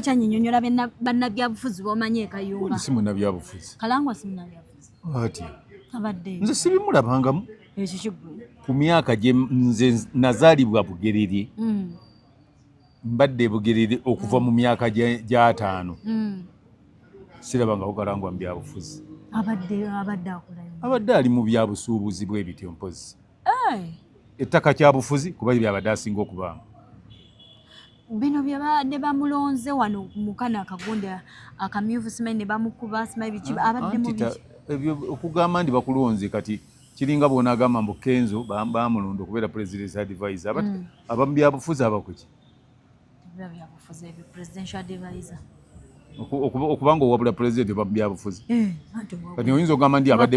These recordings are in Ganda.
okyanyinyonyola bannabyabufuzi b'omanyi e Kayunga? Si munnabyabufuzi. Kalangwa si munnabyabufuzi. Ati Abadde nze sibimulabangamu. Ekyo kiggwe. Ku myaka gye nze nazaalibwa Bugerere. Mbadde Bugerere okuva mu myaka gya 5. Sirabangako Kalangwa mu byabufuzi. Abadde akolayo. Abadde ali mu byabusuubuzi bw'ebityo mpozi. Ettaka kyabufuzi kuba byabadde asinga okubaamu. Bino byabadde bamulonze wano mu kana akagonda akamyufu simanyi ne bamukuba simanyi biki abadde mu biki. Ebyo okugamba ndi bakulonze kati kiringa bw'onaagamba mbu Kenzo baamulonda okubeera president's advisor. Abamu byabufuzi abakuki? Byabufuzi ebyo presidential advisor. Okubanga owabula president ba byabufuzi. Kati oyinza okugamba ndi abadde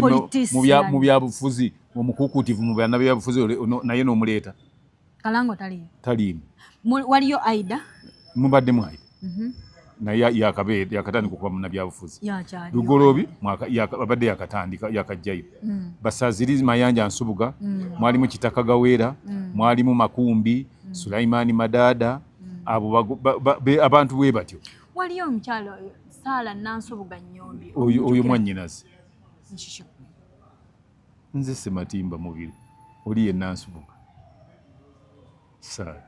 mu byabufuzi omukukutivu mu bana byabufuzi naye n'omuleeta. Kalangwa taliimu. Waliyo Aida? Mubadde mu Aida. Naye yakatandika okuba munnabyabufuzi. Lugolobi abadde yakatandika yakajjayo. Basaziri Mayanja Nsubuga, mwalimu Kitaka Gaweera, mwalimu Makumbi, Sulaiman Madada, abo abantu bwe batyo. Waliyo omukyalo Saala Nansubuga Nnyombi. Oyo mwannyinaze. Nze Sematimba mubiri. Oli ye Nansubuga. Saala.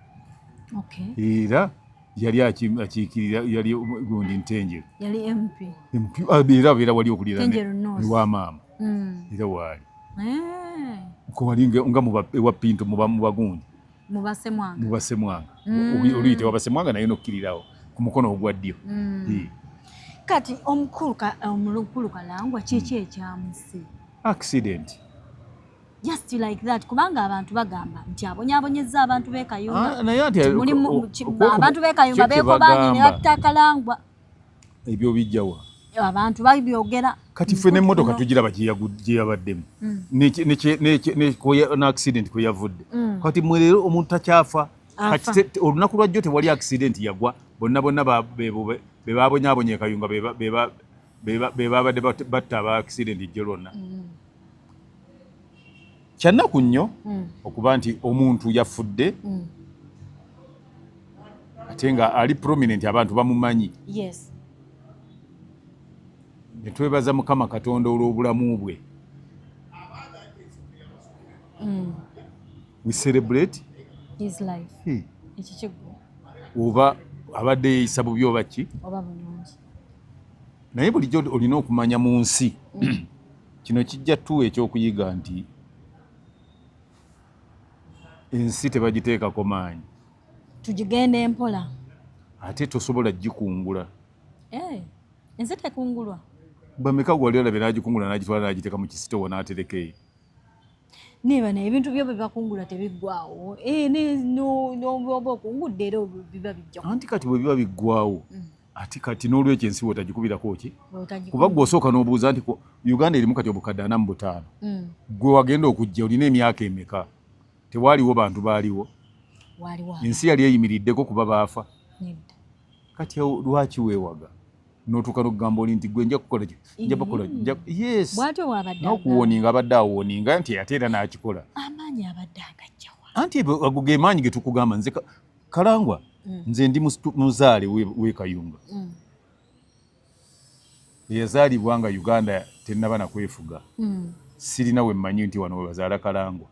Era yali akiikirira yali gundi Ntenjeru. Yali MP. Era wali okulira wa maama. Era waali. Ko wali nga mu Pinto mu bagundi. Mu Basemwanga. Oluyite wa Basemwanga naye nokkirirawo ku mukono ogwa ddyo. Kati omukulu Kalangwa kiki ekyamuse? Accident. Just like that kubanga abantu bagamba nti abonyabonyeza abantu b'e Kayunga. Naye ati abantu b'e Kayunga beekobanye ne batta Kalangwa. Ebyo bijjawa. Abantu babyogera. Kati ffe n'emmotoka tugiraba gye yabaddemu. Na accident kwe yavudde. Kati mwe leero omuntu takyafa. Olunaku lwajjo tewali accident yagwa. Bonna be babonyabonye e Kayunga be babadde batta aba accident ejjo lwonna. Kyannaku nnyo okuba nti omuntu yafudde ate nga ali prominent abantu bamumanyi. Yes. Ne twebaza Mukama Katonda olw'obulamu bwe. We celebrate his life. Oba abadde yeeyisa bubi oba ki? Oba bulungi. Naye bulijjo olina okumanya mu nsi kino kijja tu ekyokuyiga nti ensi tebagiteekako maanyi. Tugigende empola. Ate tosobola gikungula. Ensi tekungulwa. Bameka gwali olabye n'agikungula n'agitwala n'agiteeka mu kisitowa n'aterekeyo. Niba n'ebintu byo bye bakungula tebiggwawo. N'oba okungudde era biba bijja. Anti kati bwe biba biggwawo. Ati kati n'olwekyo ensi bw'otagikubirako ki? Kuba gw'osooka n'obuuza nti Uganda erimu kati obukadde 45. Gwe wagenda okujja olina emyaka emeka? Tewaaliwo bantu baaliwo. Ensi yali eyimiriddeko kuba baafa. Kati lwaki weewaga? N'otuuka n'okugamba oli nti gwe nja kukola ki? Nja bakola. Yes. Bw'atyo wabadde. N'okuwooninga abadde awooninga nti ate era n'akikola. Amaanyi abadde agajjawa. Anti ago ge maanyi ge tukugamba nze Kalangwa. Nze ndi muzaale w'e Kayunga. Yazaalibwa nga Uganda tennaba na kwefuga. Sirina we mmanyi nti wano we bazaala Kalangwa.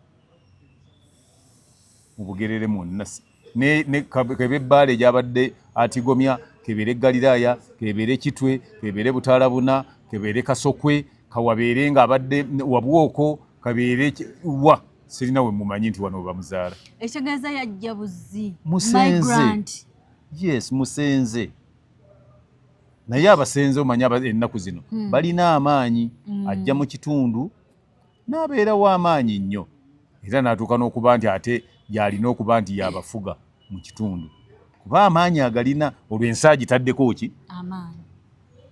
Mu Bugerere mwonna. Ne Kebebbaale gy'abadde atigomya, Kebere Galiraaya, Kebere Kitwe, Kebere Butaalabuna, Kebere Kasokwe, Kawabeere ng'abadde Wabwoko, Kabeere wa. Sirina we mumanyi nti wano bamuzaala. Ekitegeeza yajja Buzzi. Musenze. Yes, Musenze. Naye abasenze omanya ennaku zino balina amaanyi. Ajja mu kitundu n'abeerawo amaanyi nnyo. Era n'atuuka n'okuba nti ate y'alina okuba nti yabafuga mu kitundu. Kuba amaanyi agalina olw'ensi agitaddeko ki? Amaanyi.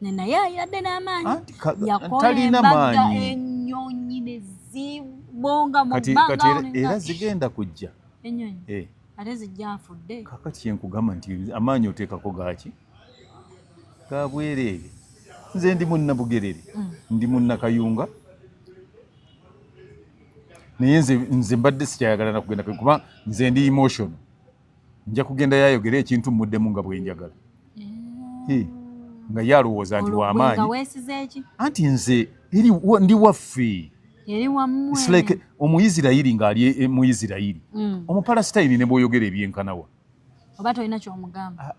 Naye yadde n'amaanyi. Talina maanyi. Ennyonyi ne zibonga mu bbanga. Kati era zigenda kujja. Ennyonyi. Ate zijja afudde. Kakati yenkugamba nti amaanyi oteekako gaaki? Ga bwereere. Nze ndi munna Bugerere. Ndi munna Kayunga. Naye nze mbadde sikyayagala na kugenda kuba nze ndi emotion. Nja kugenda yayogera ekintu muddemu nga bwe njagala. nga yalowooza nti w'amaanyi anti nze ndi waffe like omuyisirayiri ng'ali mu Isirayiri omupalasitayini ne bw'oyogera ebyenkanawa oba tolina ky'omugamba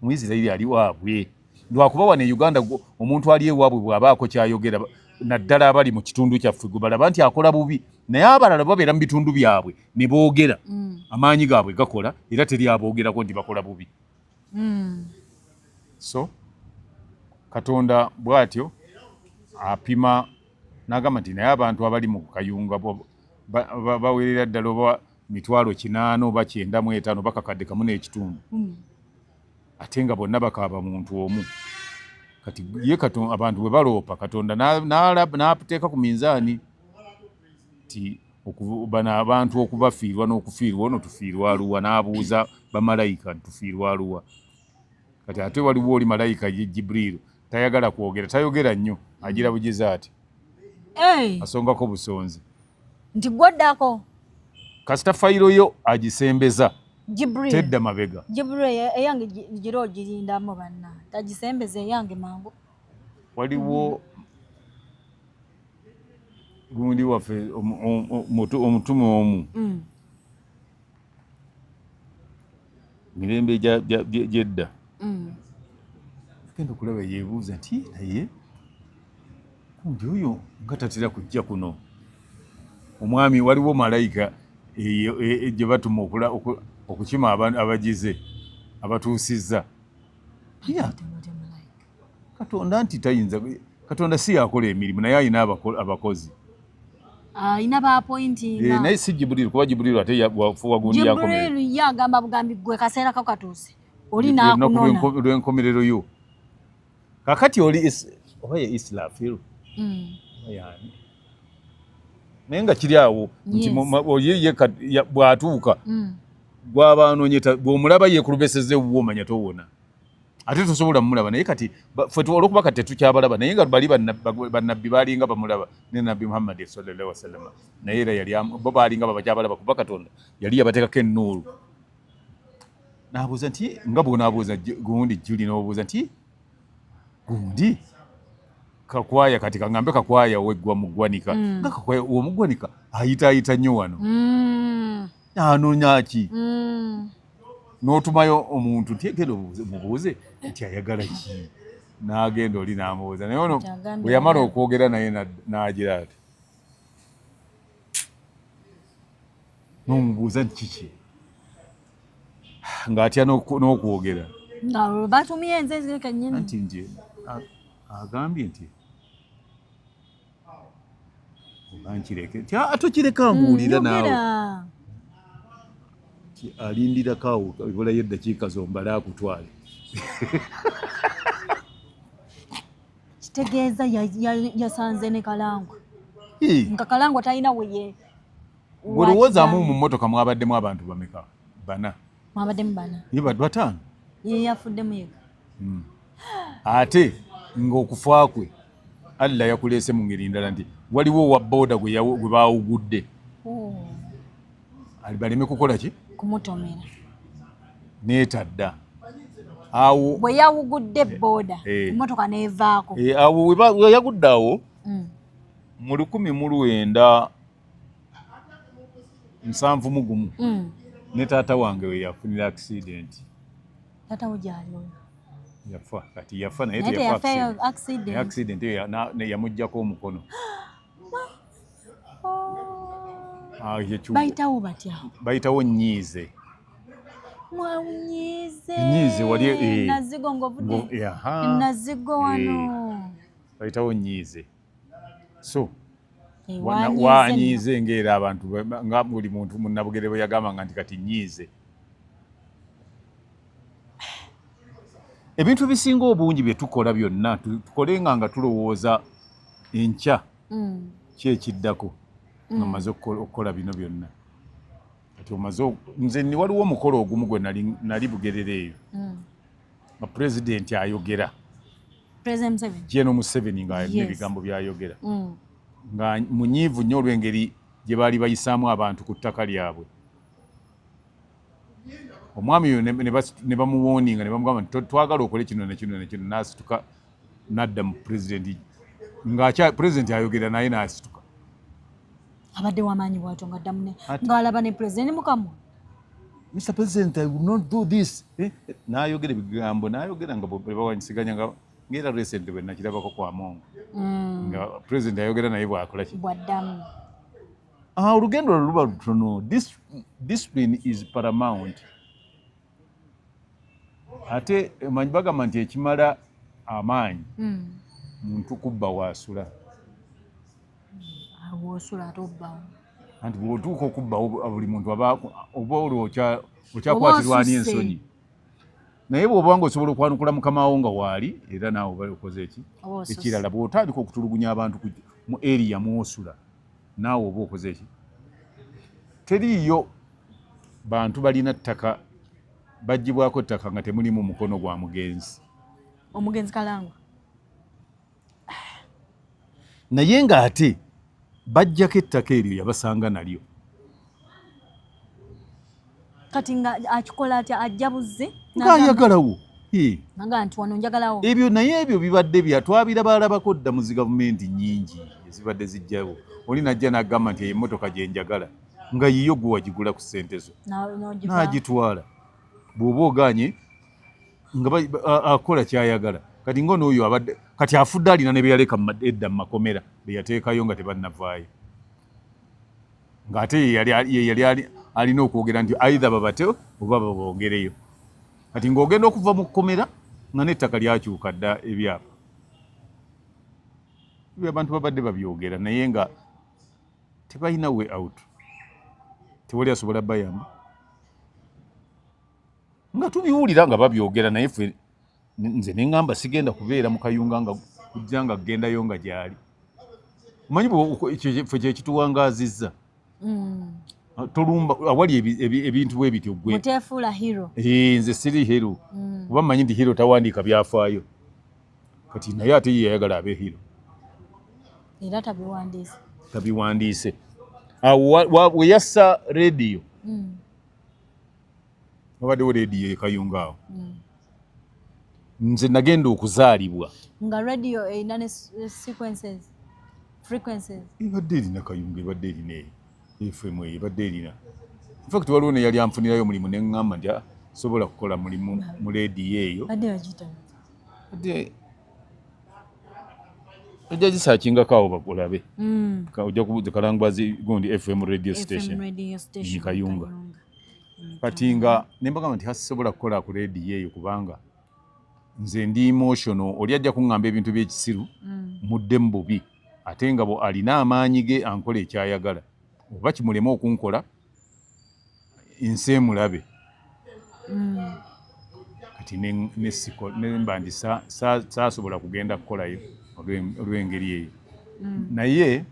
omuyisirayiri ali waabwe lwakuba wano e Uganda omuntu ali ewaabwe bw'abaako ky'ayogera naddala abali mu kitundu kyaffe gwe balaba nti akola bubi naye abalala babeera mu bitundu byabwe ne boogera amaanyi gaabwe gakola era teri aboogerako nti bakola bubi so Katonda bw'atyo apima n'agamba nti naye abantu abali mu kayunga bawerera ddala oba 800 oba 950 oba kakadde kamu n'ekitundu ate nga bonna bakaaba muntu omu kati ye Katonda abantu bwe baloopa Katonda n'ateeka ku minzaani ti bano abantu okubafiirwa n'okufiirwa ono tufiirwa aluwa n'abuuza bamalayika tufiirwa aluwa kati ate waliwo oli malayika Jibrilu tayagala kwogera tayogera nnyo agira bugize ati asongako busonzi nti gwoddako kasita fayiro yo agisembeza Jibril tedda mabega Jibril eyange giro girindamu banna tagisembeze eyange mangu waliwo gundi waffe omutume omu mirembe gyedda genda okulaba yeebuuza nti naye kumbi oyo nga tatera kujja kuno omwami waliwo malayika gye batuma okukima abagize abatuusizza Katonda nti tayinza Katonda si yakola emirimu naye alina abakozi alina baapointinga naye si Jibuliru kuba Jibuliru ate wafuwa gundi yakomerera Jibuliru yagamba bugambi gwe kaseera kakatuuse oli naakunona lw'enkomerero yo kakati oli oba ye Israfiru yani naye nga kiri awo nti bw'atuuka gw'abaanoonye bw'omulaba yeekulubeseza ewuwo omanya towona ate tosobola mumulaba naye kati ffe olwokuba kati tetukyabalaba naye nga bali bannabbi baalinga bamulaba ne nabbi Muhammad sallallahu alaihi wasallam naye era bo baalinga babakyabalaba kuba Katonda yali yabateekako ennuulu n'abuuza nti nga bw'onaabuuza gundi Juli n'obuuza nti gundi kakwaya kati kaŋŋambe kakwaya weggwa muggwanika nga kakwaya omuggwanika ayitaayita nnyo wano anoonya ki n'otumayo omuntu nti egenda mubuuze nti ayagala ki n'agenda oli n'amubuuza naye ono bwe yamala okwogera naye n'agira ati n'omubuuza nti kiki ng'atya n'okwogera nga batumye enze kennyini anti nje agambye nti obankireke nti atokireka mbuulira naawe alindirako awo ebulayo eddakiika zombala akutwale kitegeeza yasanze ne Kalangwa nga Kalangwa talina weye olowoozamu mu mmotoka mwabaddemu abantu bameka bana mwabaddemu bana ye bataano ye yafuddemu yeka ate ng'okufa kwe Allah yakuleese mu ngeri ndala nti waliwo owa booda gwe baawugudde baleme kukola ki kumutomera neetadda awo bwe yawugudde booda emmotoka neevaako awo we yagudde awo mu 1971 ne taata wange we yafunira accident taata wo gyali oyo yafa kati yafa naye teyafa accident yamuggyako omukono bayitawo batya bayitawo nnyiize nnyiize wali nazigo ng'ovudde nazigo wano bayitawo nnyiize so wanyiize ng'era abantu nga buli muntu munnabugere bwe yagambanga nti kati nnyiize ebintu ebisinga obungi bye tukola byonna tukolenga nga tulowooza enkya kyekiddako nga maze okukola bino byonna kati omaze nze waliwo omukolo ogumu gwe nali bugerere eyo nga pulezidenti ayogera General Museveni ng'alina ebigambo by'ayogera nga munyiivu nnyo olw'engeri gye baali bayisaamu abantu ku ttaka lyabwe omwami oyo ne bamuwoninga ne bamugamba nti twagala okole kino nekino nekino n'asituka n'adda mu pulezidenti pulezidenti ayogera naye n'asituka. Abadde wamaanyi bw'atyo ng'addamu ng'alaba ne pulezidenti mukamwa. Mr. President, I will not do this. N'ayogera ebigambo n'ayogera nga bawanyisiganya ng'era recently bwe nakirabako kwa Mongo nga pulezidenti ayogera naye bw'akola ki bw'addamu. Olugendo luba lutono. Discipline is paramount. Ate manyi bagamba nti ekimala amaanyi muntu kubba waasula. Woosula ate obbawo. Anti bw'otuuka okubbawo buli muntu oba olwo okyakwatirwa ani ensonyi. Naye bw'oba nga osobola okwanukula mukama wo nga waali era naawe oba okoze eki ekirala bw'otandika okutulugunya abantu mu area mw'osula naawe oba okoze eki. Teriiyo bantu balina ttaka baggyibwako ttaka nga temulimu mukono gwa mugenzi. Omugenzi kalangwa. Naye ng'ate bajjako ettaka eryo yabasanga nalyo. Kati nga akikola atya ajja buzze ng'ayagalawo. Nga nti wano njagalawo. Ebyo naye ebyo bibadde twabirabalabako dda mu zi gavumenti nnyingi ezibadde zijjawo. Oli najja n'agamba nti emmotoka gye njagala nga yiyo gwe wagigula ku ssente zo n'agitwala. Bw'oba oganye nga akola kyayagala. Kati ng'onooyo abadde kati afudde alina ne bye yaleka edda mu makomera be yateekayo nga tebannavaayo. Ng'ate ye yali alina okwogera nti aidha babate oba babongereyo. Kati ng'ogenda okuva mu kkomera nga n'ettaka lyakyuka dda ebyapa. Ebyo abantu babadde babyogera naye nga tebalina way out. Tewali asobola bayamba. Nga tubiwulira nga babyogera naye ffe nze ne ngamba sigenda kubeera mu Kayunga nga kujja nga gendayo nga gyali. Omanyi ffe kyekituwangaazizza. Tolumba awali ebintu bwe bityo gwe. Muteefuula hero. Nze siri hero. Kuba mmanyi nti hero tawandiika byafaayo. Kati naye ate ye yayagala abe hero. Era tabiwandiise. Tabiwandiise. Awo we yassa rediyo. Wabaddewo rediyo e Kayunga awo. Nze nagenda okuzaalibwa. Nga rediyo erina ne sequences, frequencies. Ebadde erina Kayunga, ebadde erina FM ebadde erina. In fact waliwo ne yali anfunirayo omulimu ne ŋŋamba nti sobola kukola mulimu mu rediyo eyo. Badde bagiyita. Ojja gisaakingako awo bakulabe. Ojja kubuuza Kalangwazi gundi FM radio station. FM radio station. Ni Kayunga. Kati nga ne mbagamba nti sisobola kukola ku rediyo eyo kubanga nze ndi emotional. Oli ajja kuŋŋamba ebintu by'ekisiru mudde mu bubi ate nga alina amaanyi ge ankola ekyayagala. Oba kimulema okunkola ensi emulabe. Kati nemba ndi saasobola kugenda kukolayo olw'engeri eyo. Naye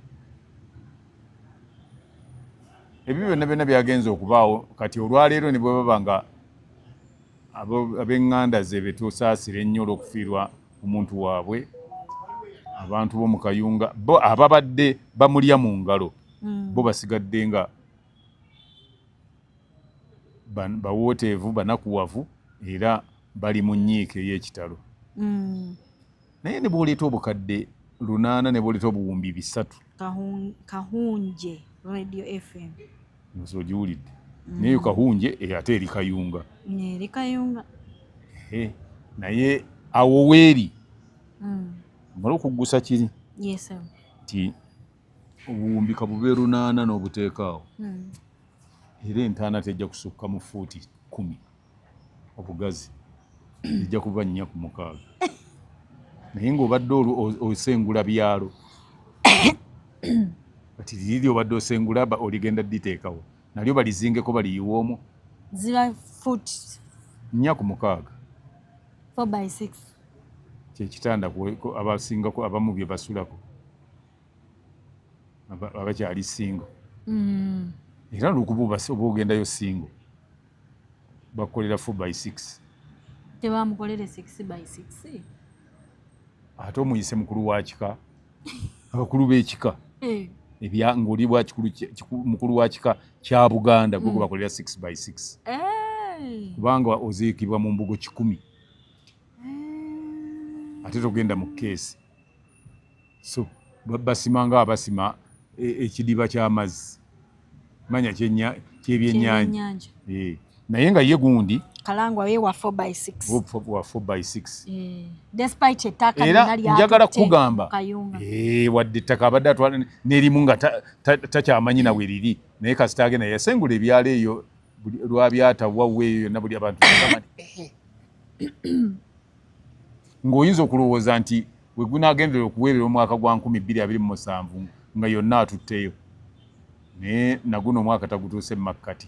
ebyo byonna byagenze okubaawo kati olwaleero ne bwe baba nga ab'eŋŋanda ze betusaasira ennyo olw'okufiirwa omuntu waabwe. Abantu b'omu Kayunga bo ababadde bamulya mu ngalo bo basigadde nga bawooteevu banakuwavu era bali mu nnyiike ey'ekitalo. Naye ne bw'oleeta obukadde 800 ne bw'oleeta obuwumbi 3 Kahunje radio FM ogiwulidde. Naye Kahunje ate eri Kayunga. Eri Kayunga. Naye awo weeri mala okuggusa kiri nti obuwumbi kabube 800 n'obuteekaawo era entaana tejja kusukka mu fuuti 10 obugazi ejja kuba 4 ku 6. Naye ng'obadde osengula byalo kati liri obadde osengula oligenda diteekawo nalyo balizingeko baliyiwoomu ziba fuuti 4 ku 6 4x6 kyekitanda abasingako abamu bye basulako abakyali singo. Era lukuba oba ogendayo singo bakolera 4x6 tebamukolere 6x6 ate omuyise mukulu wa kika abakulu b'ekika ng'oli mukulu wa kika kya Buganda gwe bakolera 6x6. kubanga oziikibwa mu mbugo 10 ate togenda mu keesi so basimanga abasima ekidiba ky'amazzi manya kyebyennyanja naye nga ye gundi kalangwa we wa 4x6 wa 4x6 despite ettaka era njagala kugamba wadde ettaka abadde atwala n'erimu nga takyamanyi nawe liri naye kasita agenda yasengula ebyalo eyo lwabyatawwa eyo yonna buli abantu ng'oyinza okulowooza nti we gunaagendera okuweerera omwaka gwa 2027 nga yonna atutteyo naye naguno omwaka tagutuuse mu makkati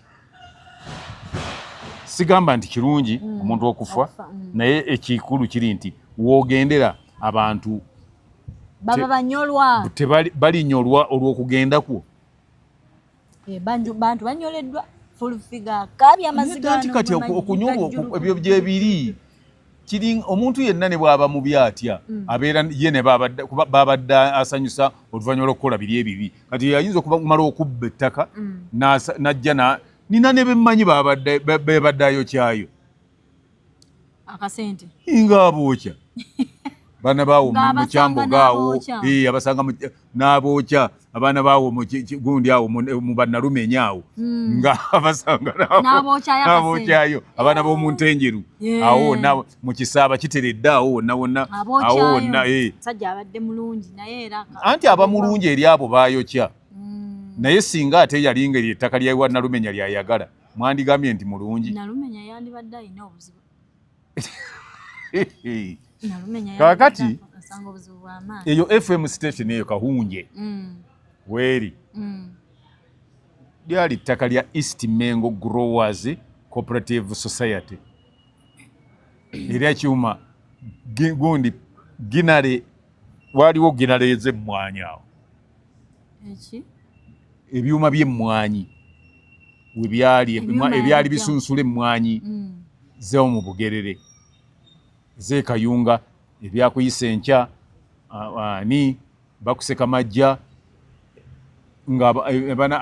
sigamba nti kirungi omuntu okufa naye ekikulu kiri nti woogendera abantu baba banyolwa balinyolwa olw'okugenda kwo bantu banyoleddwa full figure kabi amazigano kati okunyolwa ebyo byebiri kiri omuntu yenna ne bwaba mubi atya abeera ye ne babadde asanyusa oluvannyuma lw'okukola biri ebibi kati yayinza okumala okubba ettaka najja nina ne bemmanyi bebadde ayokyayo akasente nga abookya abaana baawo mu kyambo gaawo abasanga n'abookya abaana baawo gundi awo mu bannalumenya awo nga abasanga n'abookyayo abaana b'omu Ntenjeru awo wonna mu Kisaaba kiteredde awo wonna awo wonna sajja abadde mulungi naye era anti abamulungi eri abo baayokya naye singa ate yali ngeri ettaka lya Nalumenya lyayagala mwandigambye nti mulungi Nalumenya yandibadde alina obuzibu kakati eyo FM station eyo Kahunje weeri lyali ttaka lya East Mengo Growers Cooperative Society erya kyuma gundi ginale waliwo ginale ez'emmwanyi awo ebyuma by'emmwanyi ebyali bisunsula emmwanyi zo mu Bugerere z'ekayunga ebyakuyisa enkya ani bakuseka majja nga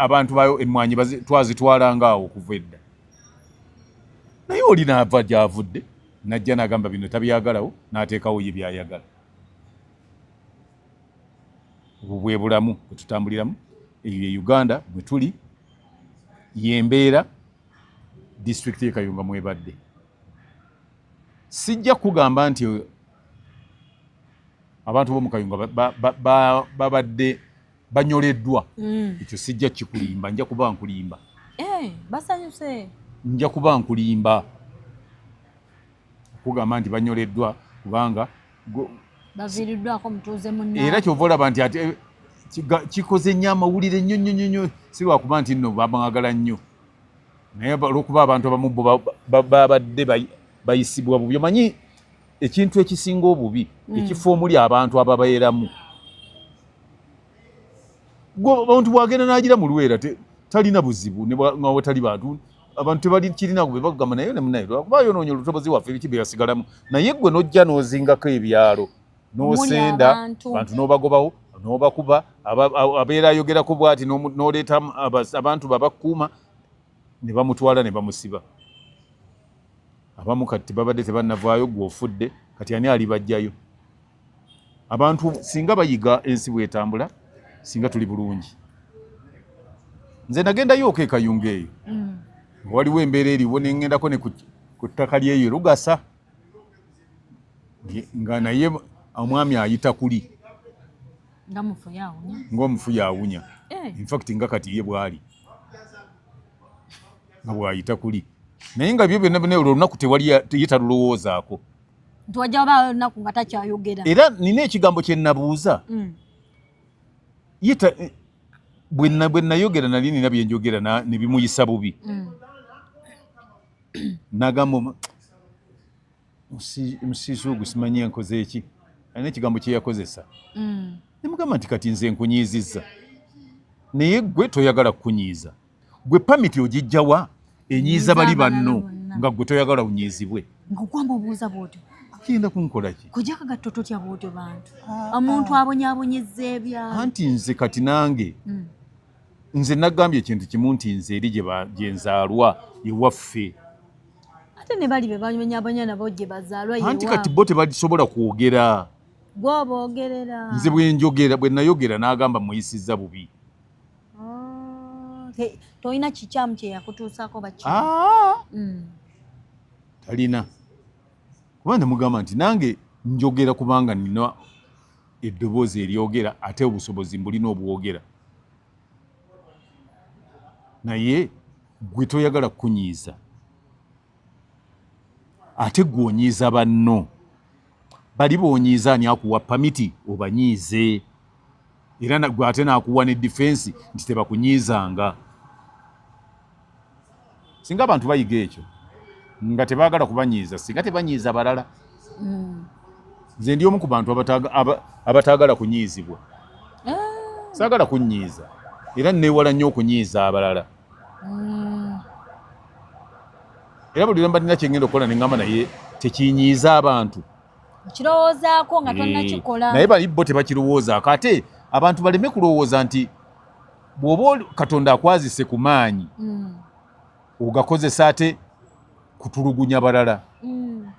abantu bayo emmwanyi twazitwalanga awo okuva edda naye oli naava gyavudde najja n'agamba bino tabyagalawo n'ateekawo ye byayagala obwo bwe bulamu bwe tutambuliramu eyo ye Uganda mwe tuli yembeera disitulikiti y'e Kayunga mwebadde sijja kugamba nti abantu b'omu Kayunga babadde banyoleddwa ekyo sijja kikulimba nja kuba nkulimba basanyuse nja kuba nkulimba okugamba nti banyoleddwa kubanga baviiriddwako mutuuze munnaabwe era kyova olaba nti ate kikoze nnyo amawulire nnyo si lwakuba nti nno bamwagala nnyo naye olwokuba abantu abamu babadde bayisibwa bubi omanyi ekintu ekisinga obubi ekifo omuli abantu ababeeramu abantu bwagenda n'agira mu Lwera talina buzibu nga watali bantu abantu tebalikirina gwe bagamba naye nemunaye lwakuba yonoonye olutobozi waffe biki bye yasigalamu naye gwe n'ojja n'ozingako ebyalo n'osenda abantu n'obagobawo n'obakuba abeera ayogerako bw'ati n'oleeta abantu babakuuma ne bamutwala ne bamusiba abamu kati babadde tebannavaayo gw'ofudde kati ani alibajjayo abantu singa bayiga ensi bw'etambula singa tuli bulungi nze nagendayo e Kayunga eyo waliwo embeera eriwo nengendako ne ku ttaka lyeyo Lugasa nga naye omwami ayita kuli ng'omufu yaawunya infact nga kati ye bwali nga bwayita kuli naye nga byo byonna byonna olunaku tewali ye talulowoozaako ntiwajja wabaawo olunaku nga takyayogera era nina ekigambo kye nabuuza bwe nayogera nali nina bye njogera ne bimuyisa bubi nagamba musiisi ogwo simanyi enkoze eki alina ekigambo kye yakozesa nemugamba nti kati nze nkunyiizizza naye gwe toyagala kukunyiiza gwe pamiti ogijjawa enyiiza bali banno nga gwe toyagala unyiizibwe ng'okwamba obuuza bw'otyo genda kunkola ki kujja kagatto totya bw'otyo bantu omuntu abonyaabonyezza ebyalo anti nze kati nange nze nagambye ekintu kimu nti nze eri gye nzaalwa ewaffe ate ne bali be banyabanya nabo gye bazaalwa yewa anti kati bo tebasobola kwogera gw'oboogerera nze bwe nayogera n'agamba muyisizza bubi tolina kikyamu kye yakutuusaako baki talina kuba ndamugamba nti nange njogera kubanga nina eddoboozi eryogera ate obusobozi mbulina obwogera naye gwe toyagala kunyiiza ate gw'onyiiza banno bali boonyiiza ani akuwa pamiti obanyiize era gwe ate n'akuwa ne difensi nti tebakunyiizanga singa abantu bayiga ekyo nga tebaagala kubanyiiza singa tebanyiiza balala nze ndi omu ku bantu abataagala kunyiizibwa saagala kunyiiza era neewala nnyo okunyiiza abalala era buli lwe mba nina kyengenda okukola ne ŋŋamba naye tekinyiiza abantu okirowoozaako nga tonnakikola naye bali bo tebakirowoozaako ate abantu baleme kulowooza nti bw'oba Katonda akwazise ku maanyi ogakozesa ate kutulugunya balala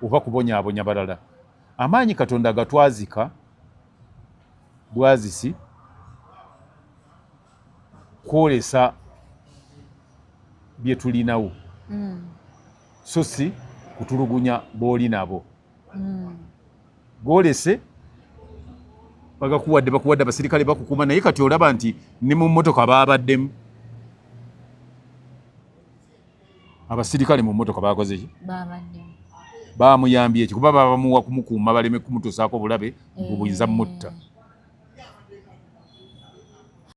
oba kubonyaabonya balala amaanyi Katonda agatwazika bwazisi kwolesa bye tulinawo so si kutulugunya b'oli nabo gwolese bakuwadde abasirikale bakukuuma naye kati olaba nti ne mu mmotoka baabaddemu abasirikale mu mmotoka bakoze ki baamuyambye eki kuba babamuwa kumukuuma baleme kumutuusaako bulabe buyinza mutta